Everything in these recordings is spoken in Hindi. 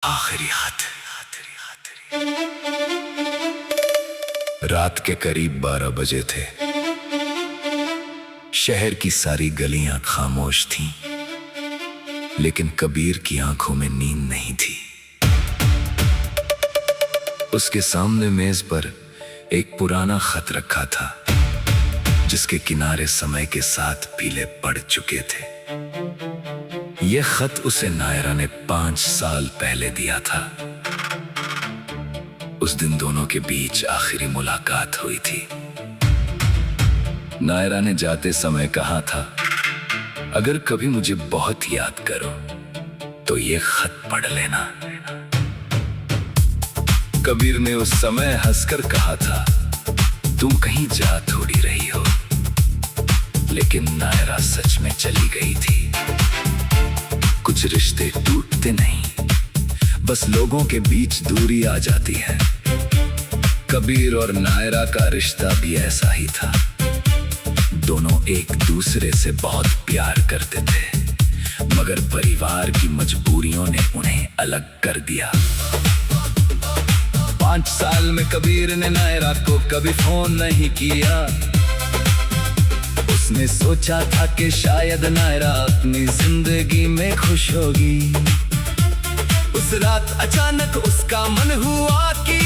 आखिरी हाथ। रात के करीब 12 बजे थे। शहर की सारी गलियां खामोश थीं, लेकिन कबीर की आंखों में नींद नहीं थी। उसके सामने मेज पर एक पुराना खत रखा था, जिसके किनारे समय के साथ पीले पड़ चुके थे। यह खत उसे नायरा ने 5 साल पहले दिया था। उस दिन दोनों के बीच आखिरी मुलाकात हुई थी। नायरा ने जाते समय कहा था, अगर कभी मुझे बहुत याद करो तो ये खत पढ़ लेना। कबीर ने उस समय हंसकर कहा था, तुम कहीं जा थोड़ी रही हो। लेकिन नायरा सच में चली गई थी। कुछ रिश्ते टूटते नहीं, बस लोगों के बीच दूरी आ जाती है। कबीर और नायरा का रिश्ता भी ऐसा ही था। दोनों एक दूसरे से बहुत प्यार करते थे, मगर परिवार की मजबूरियों ने उन्हें अलग कर दिया। 5 साल में कबीर ने नायरा को कभी फोन नहीं किया। उसने सोचा था कि शायद नायरा अपनी जिंदगी में खुश होगी। उस रात अचानक उसका मन हुआ कि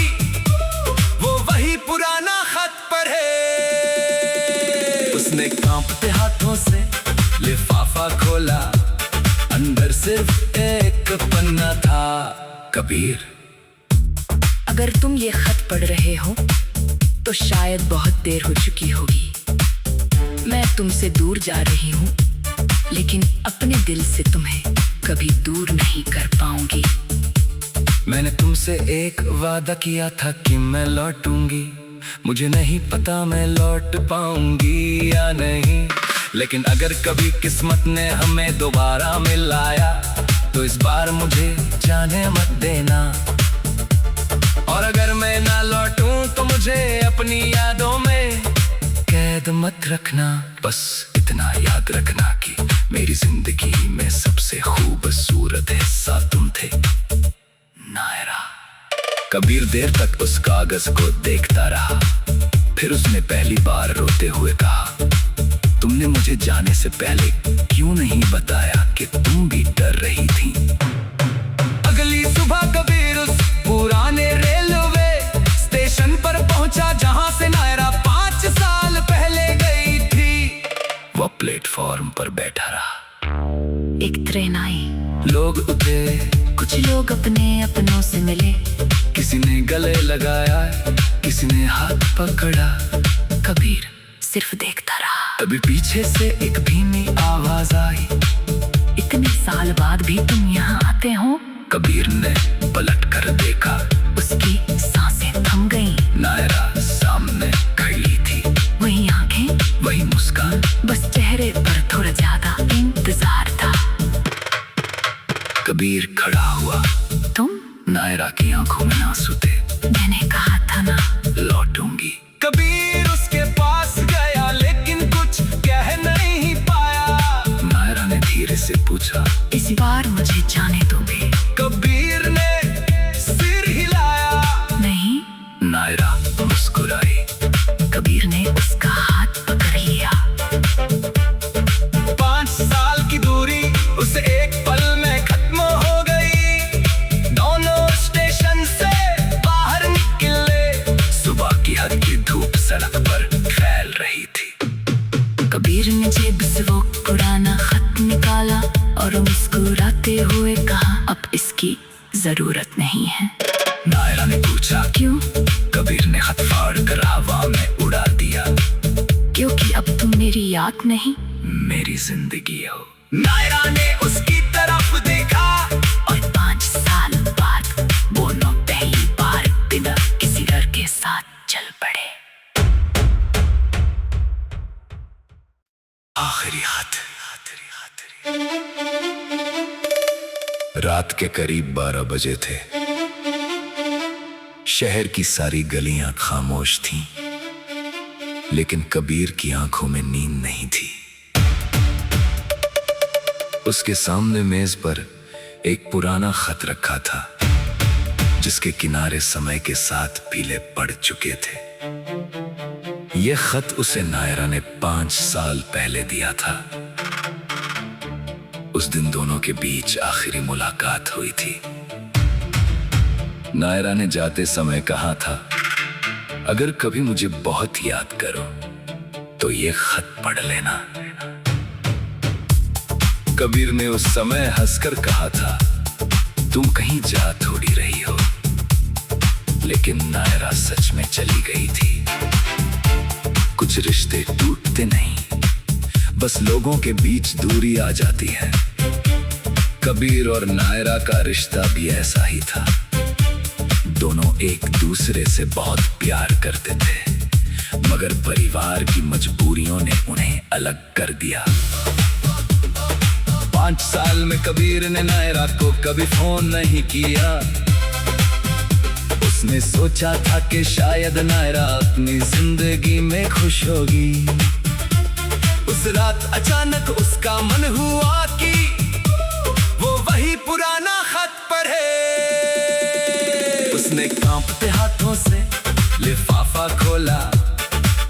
वो वही पुराना खत पढ़े। उसने कांपते हाथों से लिफाफा खोला, अंदर सिर्फ एक पन्ना था। कबीर, अगर तुम ये खत पढ़ रहे हो तो शायद बहुत देर हो चुकी होगी। मैं तुमसे दूर जा रही हूँ, लेकिन अपने दिल से तुम्हें कभी दूर नहीं कर पाऊंगी। मैंने तुमसे एक वादा किया था कि मैं लौटूंगी। मुझे नहीं पता मैं लौट पाऊंगी या नहीं, लेकिन अगर कभी किस्मत ने हमें दोबारा मिलाया तो इस बार मुझे जाने मत देना। और अगर मैं ना लौटूं तो मुझे अपनी यादों में कैद मत रखना। बस इतना याद रखना कि मेरी जिंदगी में सबसे खूबसूरत हिस्सा तुम थे, नायरा। कबीर देर तक उस कागज को देखता रहा, फिर उसने पहली बार रोते हुए कहा, तुमने मुझे जाने से पहले क्यों नहीं बताया कि तुम भी डर रही थी। अगली सुबह कबीर उस पुराने रेलवे स्टेशन पर पहुंचा, जहां से नायरा 5 साल पहले गई थी। वो प्लेटफॉर्म पर बैठा रहा। एक ट्रेन आई, लोग उतरे, कुछ लोग अपने अपनों से मिले। किसी ने गले लगाया, किसी ने हाथ पकड़ा। कबीर सिर्फ देखता रहा। तभी पीछे से एक धीमी आवाज आई, इतने साल बाद भी तुम यहाँ आते हो? कबीर ने पलट कर देखा। उसकी सांसें थम गईं। नायरा सामने खड़ी थी, वही आंखें, वही मुस्कान, बस चेहरे पर थोड़ा ज्यादा इंतजार था। कबीर खड़ा हुआ। तुम? नायरा की आंखों में आंसू थे। मैंने कहा था ना लौटूंगी। कबीर उसके पास गया, लेकिन कुछ कह नहीं पाया। नायरा ने धीरे से पूछा, इस बार मुझे जाने दोगे? कबीर ने सिर हिलाया। नहीं। नायरा मुस्कुराई। कबीर ने उसका हाथ पकड़ लिया। 5 साल की दूरी उसे एक पल में खत्म हो गई। दोनों स्टेशन से बाहर निकले। सुबह की हल्की धूप सड़क पर फैल रही थी। कबीर ने जेब से वो पुराना खत निकाला और मुस्कुराते हुए कहा, अब इसकी जरूरत नहीं है। नायरा ने पूछा, क्यों? कबीर ने खत फाड़ कर हवा में उड़ा दिया। क्योंकि अब तुम मेरी याद नहीं, मेरी जिंदगी हो। नायरा ने उसकी तरफ देखा और 5 साल बाद दोनों पहली बार बिना किसी डर के साथ चल पड़े। आखिरी हाथ। रात के करीब 12 बजे थे। शहर की सारी गलियां खामोश थीं, लेकिन कबीर की आंखों में नींद नहीं थी। उसके सामने मेज पर एक पुराना खत रखा था, जिसके किनारे समय के साथ पीले पड़ चुके थे। यह खत उसे नायरा ने 5 साल पहले दिया था। उस दिन दोनों के बीच आखिरी मुलाकात हुई थी। नायरा ने जाते समय कहा था, अगर कभी मुझे बहुत याद करो तो ये खत पढ़ लेना। कबीर ने उस समय हंसकर कहा था, तुम कहीं जा थोड़ी रही हो। लेकिन नायरा सच में चली गई थी। कुछ रिश्ते टूटते नहीं, बस लोगों के बीच दूरी आ जाती है। कबीर और नायरा का रिश्ता भी ऐसा ही था। दोनों एक दूसरे से बहुत प्यार करते थे, मगर परिवार की मजबूरियों ने उन्हें अलग कर दिया। 5 साल में कबीर ने नायरा को कभी फोन नहीं किया। उसने सोचा था कि शायद नायरा अपनी जिंदगी में खुश होगी। उस रात अचानक उसका मन हुआ कि वो वही पुराना खत पढ़े। उसने कांपते हाथों से लिफाफा खोला,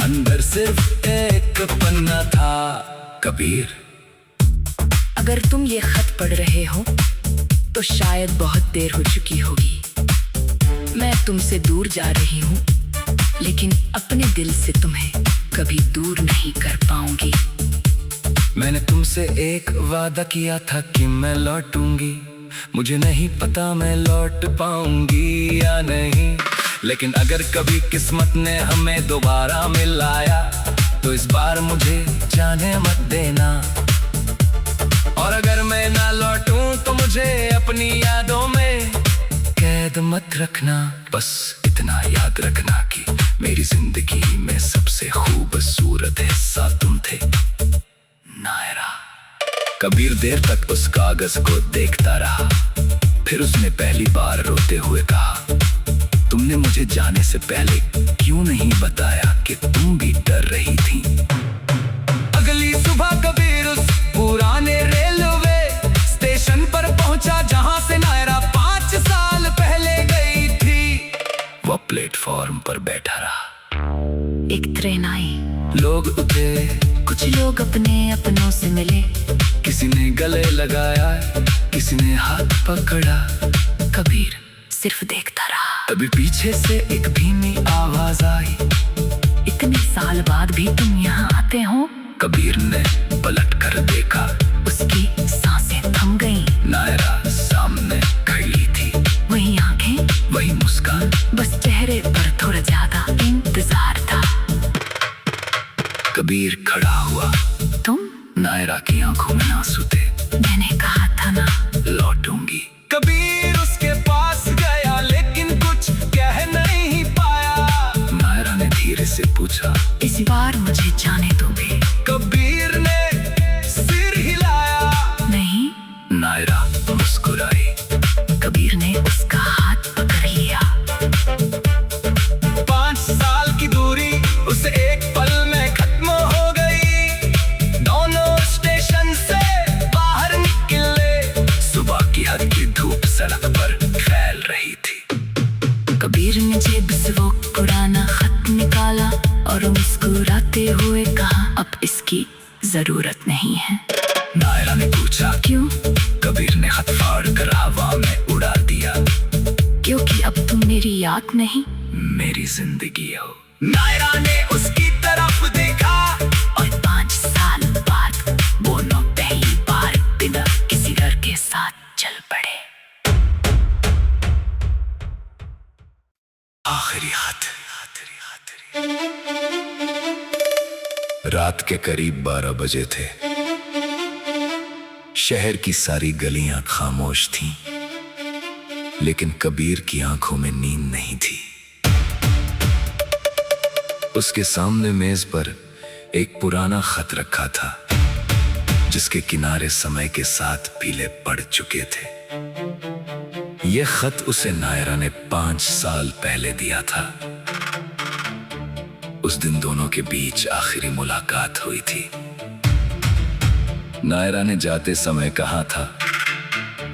अंदर सिर्फ एक पन्ना था। कबीर, अगर तुम ये खत पढ़ रहे हो तो शायद बहुत देर हो चुकी होगी। मैं तुमसे दूर जा रही हूँ, लेकिन अपने दिल से तुम्हें कभी दूर नहीं कर पाऊंगी। मैंने तुमसे एक वादा किया था कि मैं लौटूंगी। मुझे नहीं पता मैं लौट पाऊंगी या नहीं, लेकिन अगर कभी किस्मत ने हमें दोबारा मिलाया तो इस बार मुझे जाने मत देना। और अगर मैं ना लौटूं तो मुझे अपनी यादों में कैद मत रखना। बस इतना याद रखना कि मेरी जिंदगी में सबसे खूबसूरत हिस्सा तुम थे, नायरा। कबीर देर तक उस कागज को देखता रहा, फिर उसने पहली बार रोते हुए कहा, तुमने मुझे जाने से पहले क्यों नहीं बताया कि तुम भी डर रही थी। अगली सुबह कबीर उस पुराने रेलवे स्टेशन पर पहुंचा जहां से नायरा 5 साल पहले गई थी। वो प्लेटफॉर्म पर बैठा रहा। एक ट्रेन आई, लोग उतरे, कुछ लोग अपने अपनों से मिले। किसी ने गले लगाया, किसी ने हाथ पकड़ा। कबीर सिर्फ देखता रहा। तभी पीछे से एक धीमी आवाज आई, इतने साल बाद भी तुम यहाँ आते हो? कबीर ने पलट कर देखा। उसकी सांसें थम गईं। नायरा सामने खड़ी थी, वही आंखें, वही मुस्कान, बस चेहरे पर थोड़ा ज्यादा इंतजार था। कबीर खड़ा हुआ। तुम? नायरा की आंखों में आंसू थे। मैंने कहा था ना लौटूंगी। कबीर उसके पास गया, लेकिन कुछ कह नहीं पाया। नायरा ने धीरे से पूछा, इस बार मुझे जाने दोगे? कबीर ने सिर हिलाया। नहीं। नायरा मुस्कुराई। कबीर ने उसका हाथ पकड़ लिया। 5 साल की दूरी उसे एक पल में खत्म हो गई। दोनों स्टेशन से बाहर निकले। सुबह की हल्की धूप सड़क पर फैल रही थी। कबीर ने जेब से वो पुराना खत निकाला और मुस्कुराते हुए कहा, अब इसकी जरूरत नहीं है। नायरा ने पूछा, क्यों? कबीर ने खत फाड़ कर हवा में उड़ा दिया। क्योंकि अब तुम मेरी याद नहीं, मेरी जिंदगी हो। नायरा ने उसकी तरफ देखा और 5 साल बाद दोनों पहली बार बिना किसी डर के साथ चल पड़े। आखिरी खत। रात के करीब 12 बजे थे। शहर की सारी गलियां खामोश थीं, लेकिन कबीर की आंखों में नींद नहीं थी। उसके सामने मेज पर एक पुराना खत रखा था, जिसके किनारे समय के साथ पीले पड़ चुके थे। यह खत उसे नायरा ने 5 साल पहले दिया था। उस दिन दोनों के बीच आखिरी मुलाकात हुई थी। नायरा ने जाते समय कहा था,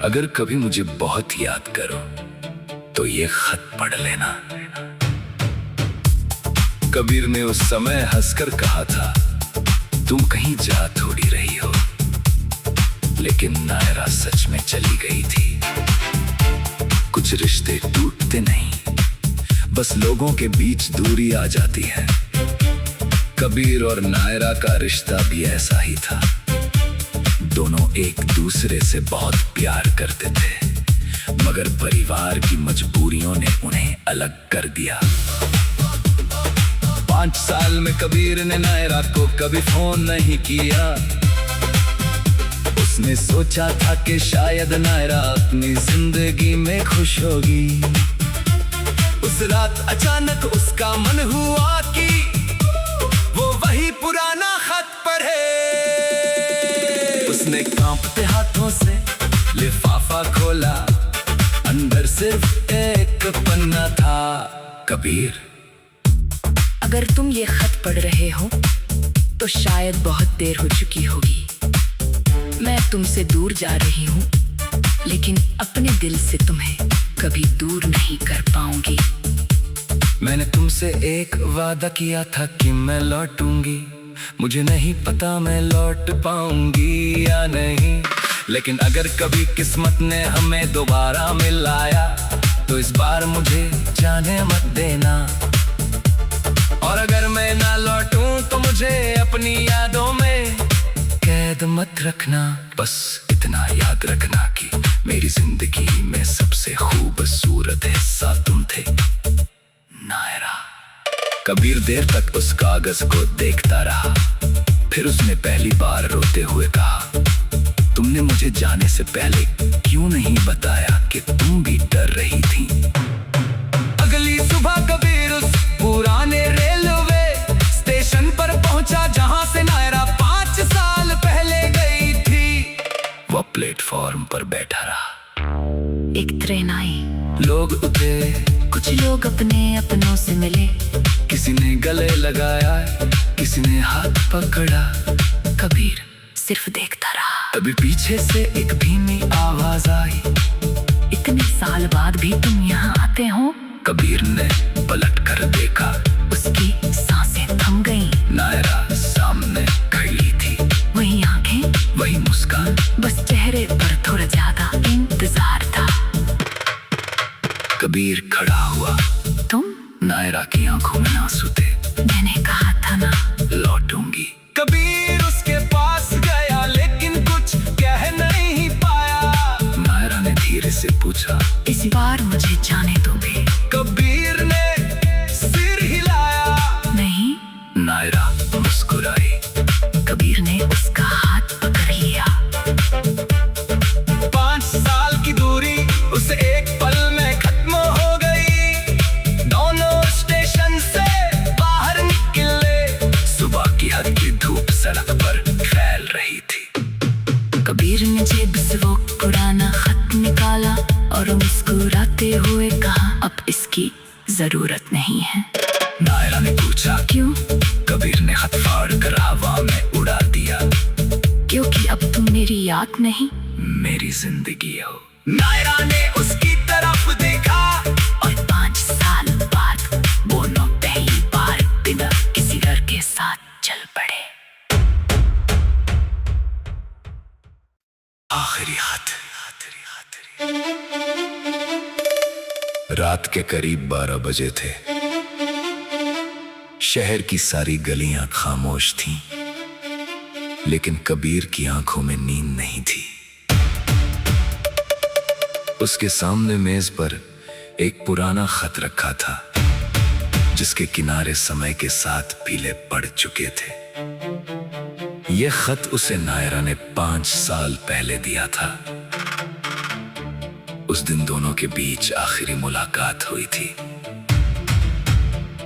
अगर कभी मुझे बहुत याद करो तो ये खत पढ़ लेना। कबीर ने उस समय हंसकर कहा था, तुम कहीं जा थोड़ी रही हो। लेकिन नायरा सच में चली गई थी। कुछ रिश्ते टूटते नहीं, बस लोगों के बीच दूरी आ जाती है। कबीर और नायरा का रिश्ता भी ऐसा ही था। दोनों एक दूसरे से बहुत प्यार करते थे, मगर परिवार की मजबूरियों ने उन्हें अलग कर दिया। 5 साल में कबीर ने नायरा को कभी फोन नहीं किया। उसने सोचा था कि शायद नायरा अपनी जिंदगी में खुश होगी। उस रात अचानक उसका मन हुआ कि वो वही पुराना खत पढ़े। उसने कांपते हाथों से लिफाफा खोला, अंदर सिर्फ एक पन्ना था। कबीर, अगर तुम ये खत पढ़ रहे हो तो शायद बहुत देर हो चुकी होगी। मैं तुमसे दूर जा रही हूँ, लेकिन अपने दिल से तुम्हें कभी दूर नहीं कर पाऊंगी। मैंने तुमसे एक वादा किया था कि मैं लौटूंगी। मुझे नहीं पता मैं लौट पाऊंगी या नहीं, लेकिन अगर कभी किस्मत ने हमें दोबारा मिलाया तो इस बार मुझे जाने मत देना। और अगर मैं ना लौटूं तो मुझे अपनी यादों में कैद मत रखना। बस इतना याद रखना कि मेरी जिंदगी में सबसे खूबसूरत हिस्सा तुम थे, नायरा। कबीर देर तक उस कागज को देखता रहा, फिर उसने पहली बार रोते हुए कहा, तुमने मुझे जाने से पहले क्यों नहीं बताया कि तुम भी डर रही थी। अगली सुबह कबीर उस पुराने रेलवे स्टेशन पर पहुंचा जहां से नायरा 5 साल पहले गई थी। वो प्लेटफॉर्म पर बैठा रहा। एक ट्रेन आई, लोग उतरे, कुछ लोग अपने अपनों से मिले। किसी ने गले लगाया, किसी ने हाथ पकड़ा। कबीर सिर्फ देखता रहा। तभी पीछे से एक धीमी आवाज आई, इतने साल बाद भी तुम यहाँ आते हो? कबीर ने पलट कर देखा। उसकी सांसें थम गईं। नायरा सामने खड़ी थी, वही आंखें, वही मुस्कान, बस चेहरे पर थोड़ा ज्यादा इंतजार था। कबीर खड़ा हुआ। तुम? नायरा की आंखों में आंसू थे। मैंने कहा था ना लौटूंगी। कबीर उसके पास गया, लेकिन कुछ कह नहीं पाया। नायरा ने धीरे से पूछा, इस बार मुझे जाने दोगे? कबीर ने सिर हिलाया। नहीं। नायरा मुस्कुराई। कबीर ने उसका हाथ पकड़ लिया। 5 साल की दूरी उसे एक पल में खत्म हो गई। दोनों स्टेशन से बाहर निकले। सुबह की हल्की धूप सड़क पर फैल रही थी। कबीर ने जेब से वो पुराना खत निकाला और मुस्कुराते हुए कहा, अब इसकी जरूरत नहीं है। नायरा ने पूछा, क्यों? कबीर ने खत फाड़ कर हवा में उड़ा दिया। क्योंकि अब तुम मेरी याद नहीं, मेरी जिंदगी हो। नायरा ने उसकी तरफ देखा और 5 साल बाद दोनों पहली बार बिना किसी डर के साथ चल पड़े। आखिरी खत। रात के करीब 12 बजे थे। शहर की सारी गलियां खामोश थीं, लेकिन कबीर की आंखों में नींद नहीं थी। उसके सामने मेज पर एक पुराना खत रखा था, जिसके किनारे समय के साथ पीले पड़ चुके थे। यह खत उसे नायरा ने 5 साल पहले दिया था। उस दिन दोनों के बीच आखिरी मुलाकात हुई थी।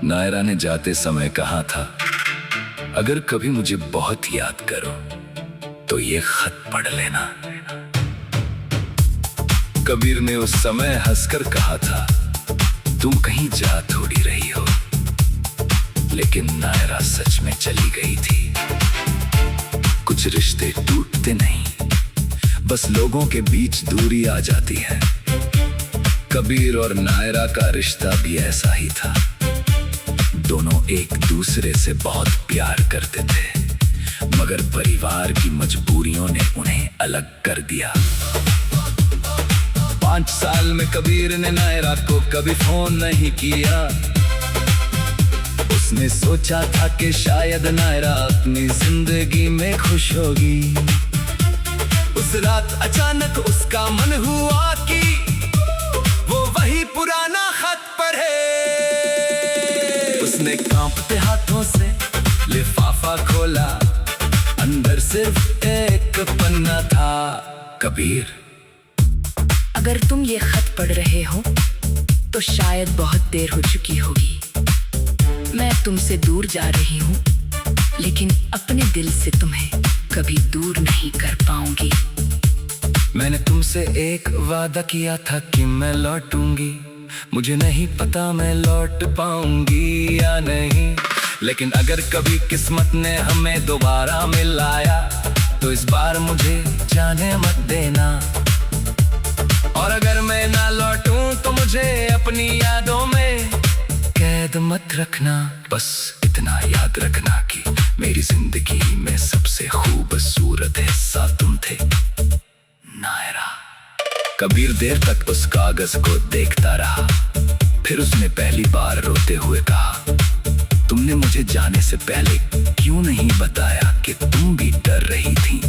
नायरा ने जाते समय कहा था, अगर कभी मुझे बहुत याद करो तो ये खत पढ़ लेना। कबीर ने उस समय हंसकर कहा था, तुम कहीं जा थोड़ी रही हो। लेकिन नायरा सच में चली गई थी। कुछ रिश्ते टूटते नहीं, बस लोगों के बीच दूरी आ जाती है। कबीर और नायरा का रिश्ता भी ऐसा ही था। दोनों एक दूसरे से बहुत प्यार करते थे, मगर परिवार की मजबूरियों ने उन्हें अलग कर दिया। 5 साल में कबीर ने नायरा को कभी फोन नहीं किया। उसने सोचा था कि शायद नायरा अपनी जिंदगी में खुश होगी। उस रात अचानक उसका मन हुआ कि वो वही पुराना खत पढ़े। उसने कांपते हाथों से लिफाफा खोला, अंदर सिर्फ एक पन्ना था। कबीर, अगर तुम ये खत पढ़ रहे हो तो शायद बहुत देर हो चुकी होगी। मैं तुमसे दूर जा रही हूँ, लेकिन अपने दिल से तुम्हें कभी दूर नहीं कर पाऊंगी। मैंने तुमसे एक वादा किया था कि मैं लौटूंगी। मुझे नहीं पता मैं लौट पाऊंगी या नहीं, लेकिन अगर कभी किस्मत ने हमें दोबारा मिलाया तो इस बार मुझे जाने मत देना। और अगर मैं ना लौटूं तो मुझे अपनी यादों में कैद मत रखना। बस इतना याद रखना कि मेरी जिंदगी में सबसे खूबसूरत हिस्सा तुम थे, नायरा। कबीर देर तक उस कागज को देखता रहा, फिर उसने पहली बार रोते हुए कहा, तुमने मुझे जाने से पहले क्यों नहीं बताया कि तुम भी डर रही थी?